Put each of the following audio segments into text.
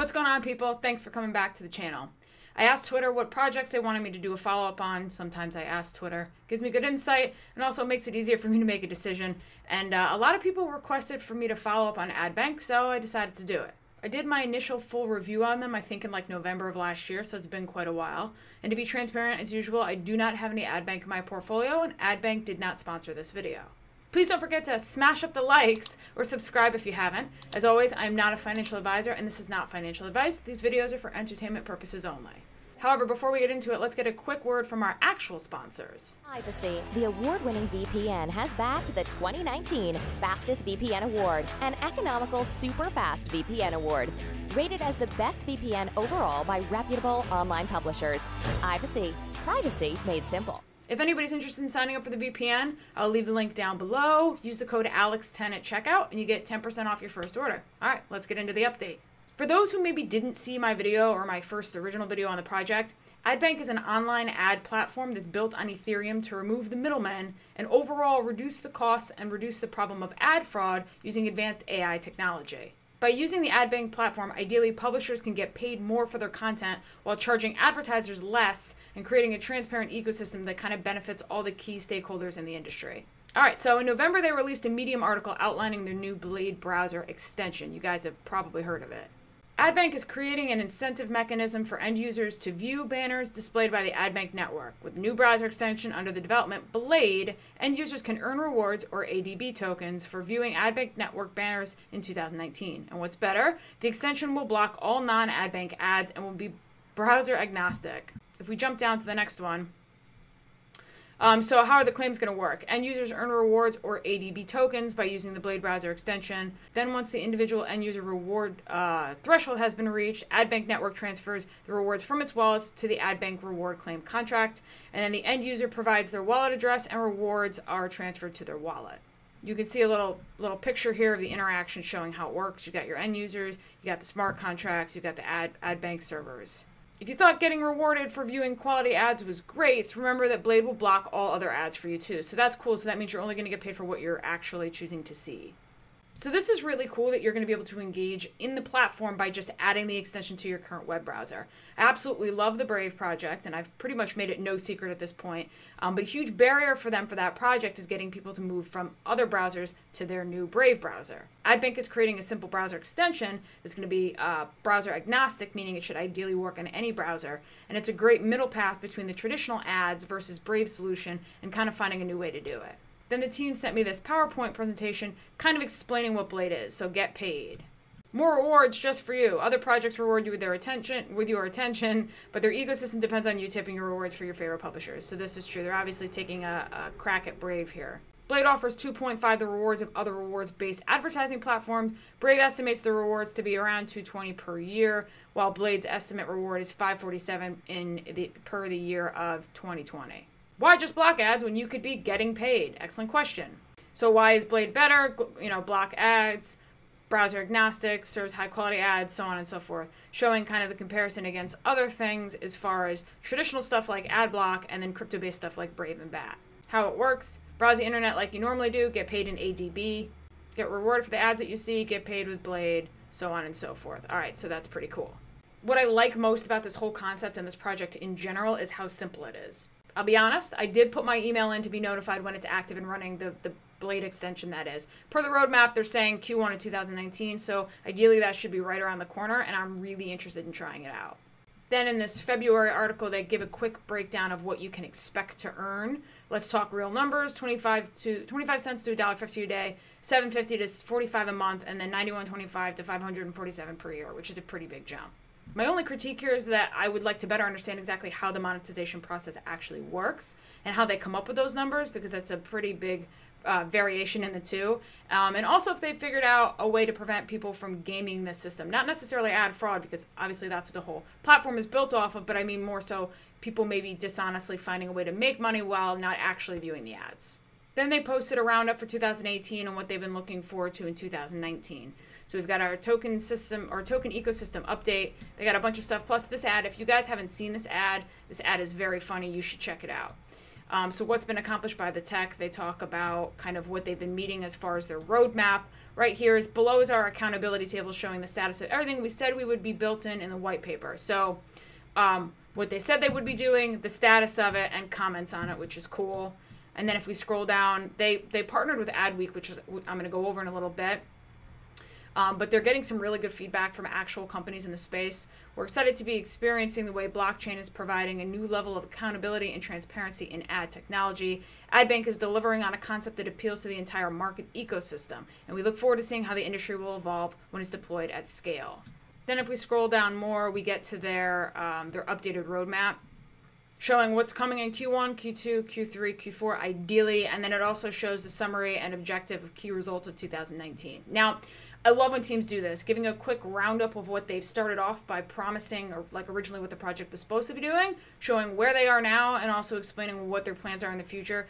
What's going on, people? Thanks for coming back to the channel. I asked Twitter what projects they wanted me to do a follow-up on. Sometimes I ask Twitter. Gives me good insight and also makes it easier for me to make a decision. And a lot of people requested for me to follow up on Adbank, so I decided to do it. I did my initial full review on them, I think in like November of last year, so it's been quite a while. And to be transparent, as usual, I do not have any Adbank in my portfolio, and Adbank did not sponsor this video. Please don't forget to smash up the likes or subscribe if you haven't. As always, I am not a financial advisor, and this is not financial advice. These videos are for entertainment purposes only. However, before we get into it, let's get a quick word from our actual sponsors. Privacy, the award-winning VPN, has backed the 2019 Fastest VPN Award, an economical super fast VPN award. Rated as the best VPN overall by reputable online publishers. Privacy made simple. If anybody's interested in signing up for the VPN, I'll leave the link down below. Use the code ALEX10 at checkout and you get 10% off your first order. All right, let's get into the update. For those who maybe didn't see my video or my first original video on the project, Adbank is an online ad platform that's built on Ethereum to remove the middlemen and overall reduce the costs and reduce the problem of ad fraud using advanced AI technology. By using the Adbank platform, ideally publishers can get paid more for their content while charging advertisers less and creating a transparent ecosystem that kind of benefits all the key stakeholders in the industry. All right, so in November they released a Medium article outlining their new Blade browser extension. You guys have probably heard of it. Adbank is creating an incentive mechanism for end users to view banners displayed by the Adbank network. With the new browser extension under the development Blade, end users can earn rewards or ADB tokens for viewing Adbank network banners in 2019. And what's better, the extension will block all non-Adbank ads and will be browser agnostic. If we jump down to the next one, so how are the claims going to work? End users earn rewards or ADB tokens by using the Blade browser extension. Then once the individual end user reward threshold has been reached, Adbank Network transfers the rewards from its wallets to the Adbank reward claim contract. And then the end user provides their wallet address and rewards are transferred to their wallet. You can see a little picture here of the interaction showing how it works. You got your end users, you got the smart contracts, you got the Adbank servers. If you thought getting rewarded for viewing quality ads was great, remember that Blade will block all other ads for you too. So that's cool. So that means you're only going to get paid for what you're actually choosing to see. So this is really cool that you're going to be able to engage in the platform by just adding the extension to your current web browser. I absolutely love the Brave project, and I've pretty much made it no secret at this point. But a huge barrier for them for that project is getting people to move from other browsers to their new Brave browser. Adbank is creating a simple browser extension that's going to be browser agnostic, meaning it should ideally work on any browser. And it's a great middle path between the traditional ads versus Brave solution and kind of finding a new way to do it. Then the team sent me this PowerPoint presentation kind of explaining what Blade is, so get paid. More rewards just for you. Other projects reward you with your attention, but their ecosystem depends on you tipping your rewards for your favorite publishers. So this is true. They're obviously taking a crack at Brave here. Blade offers 2.5 the rewards of other rewards-based advertising platforms. Brave estimates the rewards to be around $220 per year, while Blade's estimate reward is $547 per the year of 2020. Why just block ads when you could be getting paid? Excellent question. So why is Blade better? Block ads, browser agnostic, serves high quality ads, so on and so forth. Showing kind of the comparison against other things as far as traditional stuff like AdBlock and then crypto-based stuff like Brave and Bat. How it works, browse the internet like you normally do, get paid in ADB, get rewarded for the ads that you see, get paid with Blade, so on and so forth. All right, so that's pretty cool. What I like most about this whole concept and this project in general is how simple it is. I'll be honest, I did put my email in to be notified when it's active and running, the Blade extension that is. Per the roadmap, they're saying Q1 of 2019, so ideally that should be right around the corner, and I'm really interested in trying it out. Then in this February article, they give a quick breakdown of what you can expect to earn. Let's talk real numbers, 25 cents to $1.50 a day, $7.50 to $45 a month, and then $91.25 to $547 per year, which is a pretty big jump. My only critique here is that I would like to better understand exactly how the monetization process actually works and how they come up with those numbers, because that's a pretty big variation in the two. And also if they figured out a way to prevent people from gaming this system. Not necessarily ad fraud, because obviously that's what the whole platform is built off of, but I mean more so people maybe dishonestly finding a way to make money while not actually viewing the ads. Then they posted a roundup for 2018 and what they've been looking forward to in 2019. So we've got our token system or token ecosystem update. They got a bunch of stuff plus this ad. If you guys haven't seen this ad is very funny. You should check it out. So what's been accomplished by the tech, they talk about kind of what they've been meeting as far as their roadmap. Right here is below is our accountability table showing the status of everything we said we would be built in the white paper. So what they said they would be doing, the status of it, and comments on it, which is cool. And then if we scroll down, they partnered with Adweek, which is I'm going to go over in a little bit. But they're getting some really good feedback from actual companies in the space. We're excited to be experiencing the way blockchain is providing a new level of accountability and transparency in ad technology. Adbank is delivering on a concept that appeals to the entire market ecosystem, and we look forward to seeing how the industry will evolve when it's deployed at scale. Then if we scroll down more, we get to their updated roadmap, showing what's coming in Q1, Q2, Q3, Q4 ideally, and then it also shows the summary and objective of key results of 2019. Now, I love when teams do this, giving a quick roundup of what they've started off by promising, or like originally what the project was supposed to be doing, showing where they are now, and also explaining what their plans are in the future.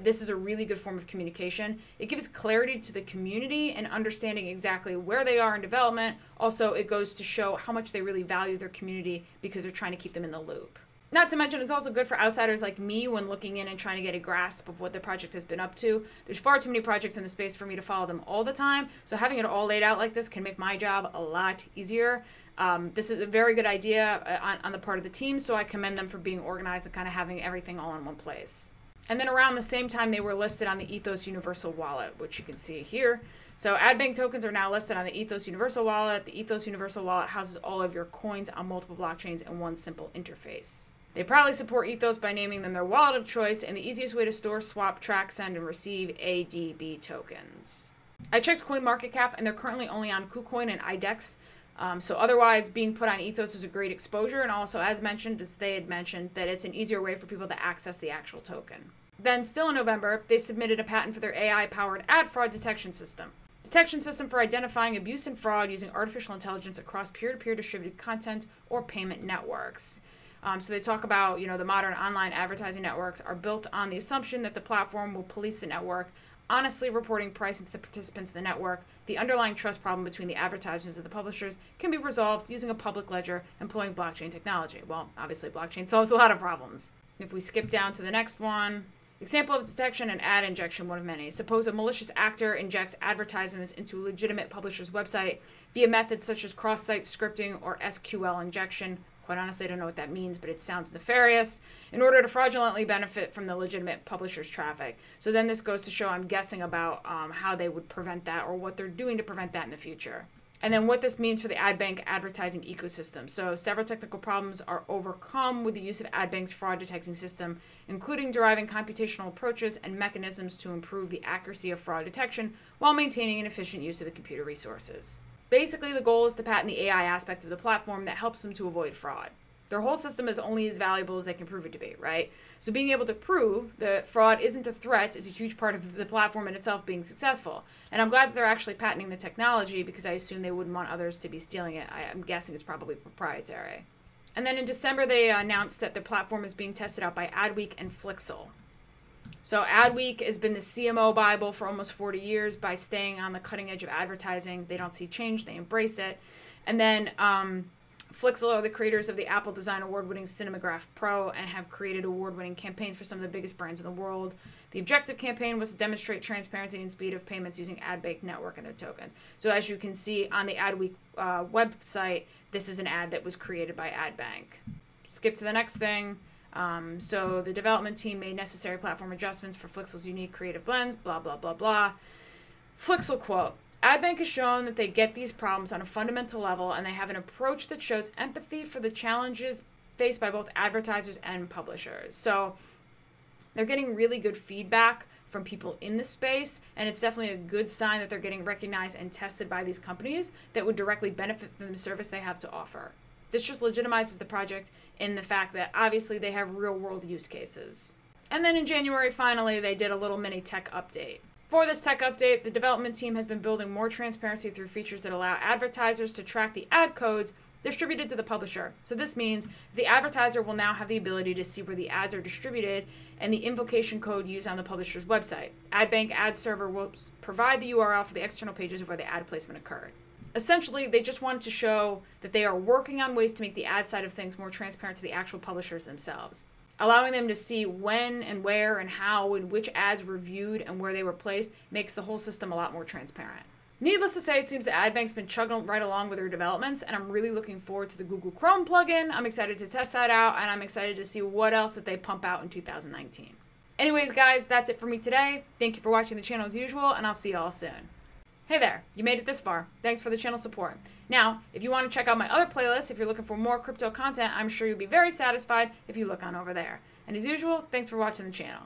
This is a really good form of communication. It gives clarity to the community and understanding exactly where they are in development. Also, it goes to show how much they really value their community because they're trying to keep them in the loop. Not to mention, it's also good for outsiders like me when looking in and trying to get a grasp of what the project has been up to. There's far too many projects in the space for me to follow them all the time, so having it all laid out like this can make my job a lot easier. This is a very good idea on the part of the team, so I commend them for being organized and kind of having everything all in one place. And then around the same time, they were listed on the Ethos Universal Wallet, which you can see here. So Adbank tokens are now listed on the Ethos Universal Wallet. The Ethos Universal Wallet houses all of your coins on multiple blockchains in one simple interface. They proudly support Ethos by naming them their wallet of choice and the easiest way to store, swap, track, send, and receive ADB tokens. I checked CoinMarketCap, and they're currently only on KuCoin and IDEX. So otherwise, being put on Ethos is a great exposure, and also, as mentioned, as they had mentioned, that it's an easier way for people to access the actual token. Then, still in November, they submitted a patent for their AI-powered ad fraud detection system. Detection system for identifying abuse and fraud using artificial intelligence across peer-to-peer distributed content or payment networks. So they talk about, the modern online advertising networks are built on the assumption that the platform will police the network, honestly reporting pricing to the participants of the network. The underlying trust problem between the advertisers and the publishers can be resolved using a public ledger employing blockchain technology. Well, obviously blockchain solves a lot of problems. If we skip down to the next one, example of detection and ad injection, one of many. Suppose a malicious actor injects advertisements into a legitimate publisher's website via methods such as cross-site scripting or SQL injection. Quite honestly, I don't know what that means, but it sounds nefarious, in order to fraudulently benefit from the legitimate publisher's traffic. So then this goes to show, I'm guessing, about how they would prevent that or what they're doing to prevent that in the future. And then what this means for the Adbank advertising ecosystem. So several technical problems are overcome with the use of Adbank's fraud detecting system, including deriving computational approaches and mechanisms to improve the accuracy of fraud detection while maintaining an efficient use of the computer resources. Basically, the goal is to patent the AI aspect of the platform that helps them to avoid fraud. Their whole system is only as valuable as they can prove it to be, right? So being able to prove that fraud isn't a threat is a huge part of the platform in itself being successful. And I'm glad that they're actually patenting the technology because I assume they wouldn't want others to be stealing it. I'm guessing it's probably proprietary. And then in December, they announced that the platform is being tested out by Adweek and Flixel. So Adweek has been the CMO Bible for almost 40 years by staying on the cutting edge of advertising. They don't see change, they embrace it. And then Flixel are the creators of the Apple Design Award-winning Cinemagraph Pro and have created award-winning campaigns for some of the biggest brands in the world. The objective campaign was to demonstrate transparency and speed of payments using Adbank network and their tokens. So as you can see on the Adweek website, this is an ad that was created by Adbank. Skip to the next thing. So the development team made necessary platform adjustments for Flixel's unique creative blends, blah, blah, blah, blah. Flixel quote, Adbank has shown that they get these problems on a fundamental level and they have an approach that shows empathy for the challenges faced by both advertisers and publishers. So they're getting really good feedback from people in the space, and it's definitely a good sign that they're getting recognized and tested by these companies that would directly benefit from the service they have to offer. This just legitimizes the project in the fact that obviously they have real-world use cases. And then in January, finally, they did a little mini tech update. For this tech update, the development team has been building more transparency through features that allow advertisers to track the ad codes distributed to the publisher. So this means the advertiser will now have the ability to see where the ads are distributed and the invocation code used on the publisher's website. Adbank ad server will provide the URL for the external pages of where the ad placement occurred. Essentially, they just wanted to show that they are working on ways to make the ad side of things more transparent to the actual publishers themselves. Allowing them to see when and where and how and which ads were viewed and where they were placed makes the whole system a lot more transparent. Needless to say, it seems that Adbank's been chugging right along with their developments, and I'm really looking forward to the Google Chrome plugin. I'm excited to test that out, and I'm excited to see what else that they pump out in 2019. Anyways, guys, that's it for me today. Thank you for watching the channel as usual, and I'll see you all soon. Hey there, you made it this far. Thanks for the channel support. Now, if you want to check out my other playlists, if you're looking for more crypto content, I'm sure you'll be very satisfied if you look on over there. And as usual, thanks for watching the channel.